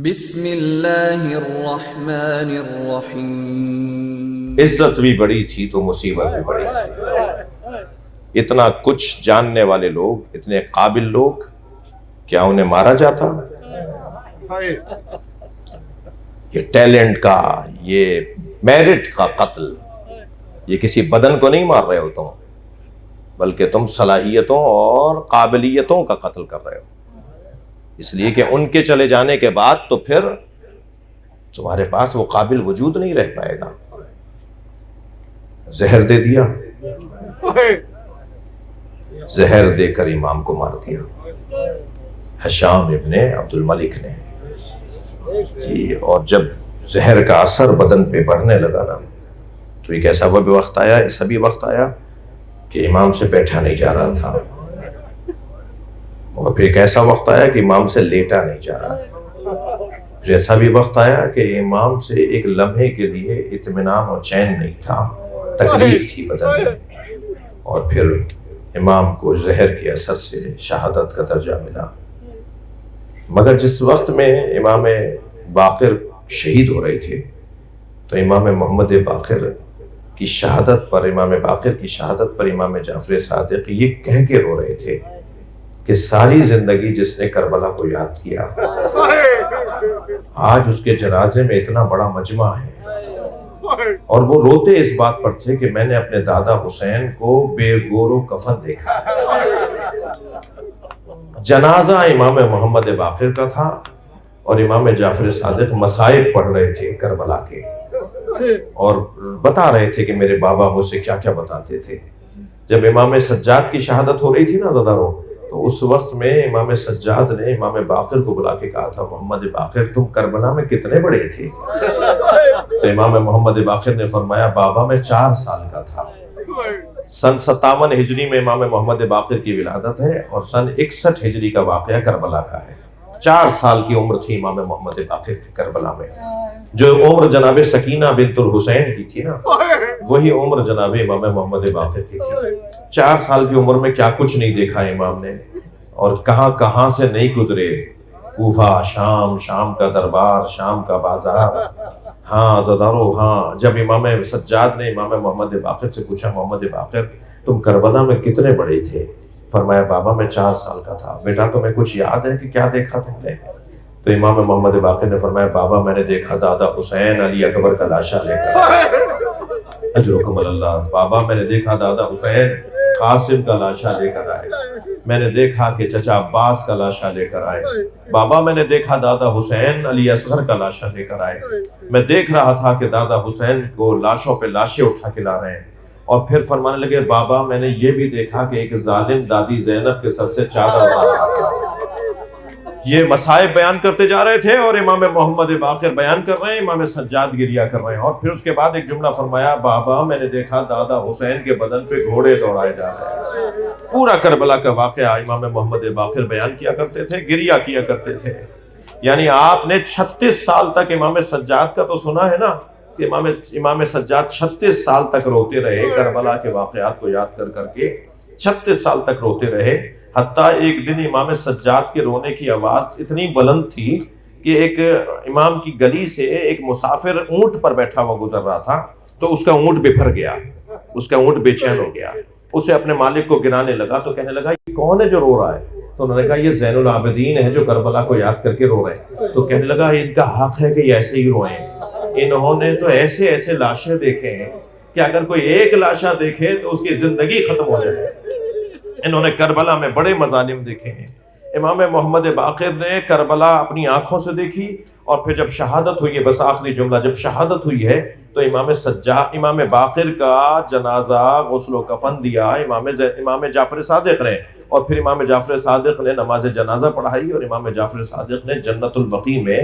بسم اللہ الرحمن الرحیم۔ عزت بھی بڑی تھی تو مصیبت بھی بڑی تھی۔ اتنا کچھ جاننے والے لوگ، اتنے قابل لوگ، کیا انہیں مارا جاتا؟ یہ ٹیلنٹ کا، یہ میرٹ کا قتل، یہ کسی بدن کو نہیں مار رہے ہو تم، بلکہ تم صلاحیتوں اور قابلیتوں کا قتل کر رہے ہو، اس لیے کہ ان کے چلے جانے کے بعد تو پھر تمہارے پاس وہ قابل وجود نہیں رہ پائے گا۔ زہر دے دیا، زہر دے کر امام کو مار دیا ہشام ابن عبد الملک نے جی۔ اور جب زہر کا اثر بدن پہ بڑھنے لگا نا، تو ایک ایسا وقت آیا، ایسا بھی وقت آیا کہ امام سے بیٹھا نہیں جا رہا تھا، اور پھر ایک ایسا وقت آیا کہ امام سے لیٹا نہیں جا رہا تھا، پھر ایسا بھی وقت آیا کہ امام سے ایک لمحے کے لیے اطمینان اور چین نہیں تھا، تکلیف تھی بدن میں، اور پھر امام کو زہر کے اثر سے شہادت کا درجہ ملا۔ مگر جس وقت میں امام باقر شہید ہو رہے تھے، تو امام محمد باقر کی شہادت پر، امام باقر کی شہادت پر امام جعفر صادق یہ کہہ کے رو رہے تھے کہ ساری زندگی جس نے کربلا کو یاد کیا، آج اس کے جنازے میں اتنا بڑا مجمع ہے، اور وہ روتے اس بات پر تھے کہ میں نے اپنے دادا حسین کو بے گور و کفن دیکھا۔ جنازہ امام محمد باقر کا تھا، اور امام جعفر صادق مصائب پڑھ رہے تھے کربلا کے، اور بتا رہے تھے کہ میرے بابا مجھ سے کیا کیا بتاتے تھے۔ جب امام سجاد کی شہادت ہو رہی تھی نا زدارو، تو اس وقت میں امام سجاد نے امام باقر کو بلا کے کہا تھا، محمد باقر تم کربلا میں کتنے بڑے تھے؟ تو امام محمد باقر نے فرمایا، بابا میں 4 سال کا تھا۔ سن 57 ہجری میں امام محمد باقر کی ولادت ہے، اور سن 61 ہجری کا واقعہ کربلا کا ہے۔ 4 سال کی عمر تھی امام محمد باقر کی کربلا میں۔ جو عمر جناب سکینہ بنت الحسین کی تھی نا، وہی عمر جناب امام محمد باقر کی تھی۔ 4 سال کی عمر میں کیا کچھ نہیں دیکھا امام نے، اور کہاں کہاں سے نہیں گزرے، کوفہ، شام، شام کا دربار، شام کا بازار۔ ہاں زدارو، ہاں جب امام سجاد نے امام محمد باقر سے پوچھا، محمد باقر تم کربلا میں کتنے بڑے تھے؟ فرمایا، بابا میں 4 سال کا تھا۔ بیٹا تمہیں کچھ یاد ہے کہ کیا دیکھا تم نے؟ تو امام محمد باقر نے فرمایا، بابا میں نے دیکھا دادا حسین علی اکبر کا لاشا لے کر آئے، اجرکم اللہ۔ بابا میں نے دیکھا دادا حسین قاسم کا لاشا لے کر آئے، میں نے دیکھا کہ چچا عباس کا لاشا لے کر آئے، بابا میں نے دیکھا دادا حسین علی اصغر کا لاشا لے کر آئے، میں دیکھ رہا تھا کہ دادا حسین کو لاشوں پہ لاشیں اٹھا کے لا رہے ہیں۔ اور پھر فرمانے لگے، بابا میں نے یہ بھی دیکھا کہ ایک ظالم دادی زینب کے سر سے چادر اتار رہا تھا۔ یہ مصائب بیان کرتے جا رہے تھے، اور امام محمد باقر بیان کر رہے ہیں، امام سجاد گریہ کر رہے ہیں۔ اور پھر اس کے بعد ایک جملہ فرمایا، بابا میں نے دیکھا دادا حسین کے بدن پہ گھوڑے دوڑائے جا رہے ہیں۔ پورا کربلا کا واقعہ امام محمد باقر بیان کیا کرتے تھے، گریہ کیا کرتے تھے۔ یعنی آپ نے 36 سال تک امام سجاد کا تو سنا ہے نا، کہ امام سجاد 36 سال تک روتے رہے، کربلا کے واقعات کو یاد کر کر کے 36 سال تک روتے رہے۔ حتیٰ ایک دن امام سجاد کے رونے کی آواز اتنی بلند تھی کہ ایک امام کی گلی سے ایک مسافر اونٹ پر بیٹھا ہوا گزر رہا تھا، تو اس کا اونٹ بپھر گیا، اس کا اونٹ بے چین ہو گیا۔ اسے اپنے مالک کو گرانے لگا، تو کہنے لگا، یہ کون ہے جو رو رہا ہے؟ تو انہوں نے کہا، یہ زین العابدین ہے جو کربلا کو یاد کر کے رو رہے ہیں۔ تو کہنے لگا، ان کا حق ہے کہ یہ ایسے ہی روئیں، انہوں نے تو ایسے ایسے لاشیں دیکھے ہیں کہ اگر کوئی ایک لاشا دیکھے تو اس کی زندگی ختم ہو جائے۔ انہوں نے کربلا میں بڑے مظالم دیکھے ہیں۔ امام محمد باقر نے کربلا اپنی آنکھوں سے دیکھی، اور پھر جب شہادت ہوئی ہے، بس آخری جملہ، جب شہادت ہوئی ہے تو امام باقر کا جنازہ غسل و کفن دیا امام جعفر صادق نے، اور پھر امام جعفر صادق نے نماز جنازہ پڑھائی، اور امام جعفر صادق نے جنت البقیع میں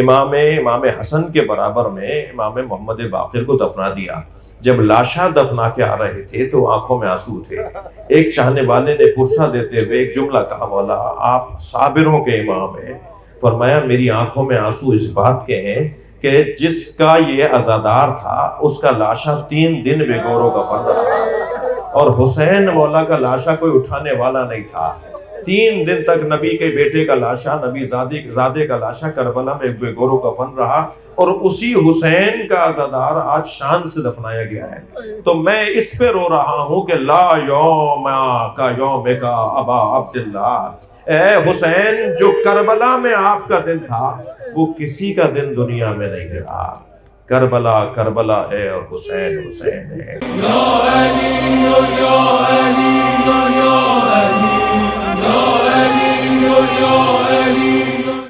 امام حسن کے برابر میں امام محمد باقر کو دفنا دیا۔ جب لاشا دفنا کے آ رہے تھے تو آنکھوں میں آنسو تھے۔ ایک چاہنے والے نے پرسہ دیتے ہوئے ایک جملہ کہا، مولا آپ صابروں کے امام ہیں۔ فرمایا، میری آنکھوں میں آنسو اس بات کے ہیں کہ جس کا یہ عزادار تھا، اس کا لاشا 3 دن بے گور و کفن رہا، اور حسین مولا کا لاشا کوئی اٹھانے والا نہیں تھا۔ 3 دن تک نبی کے بیٹے کا لاشا، نبی زادے کا لاشا کربلا میں بے گور و کفن رہا، اور اسی حسین کا عزادار آج شان سے دفنایا گیا ہے۔ تو میں اس پہ رو رہا ہوں کہ لا یوم کا یوم کا ابا عبداللہ، اے حسین جو کربلا میں آپ کا دن تھا وہ کسی کا دن دنیا میں نہیں رہا۔ کربلا کربلا ہے اور حسین حسین ہے۔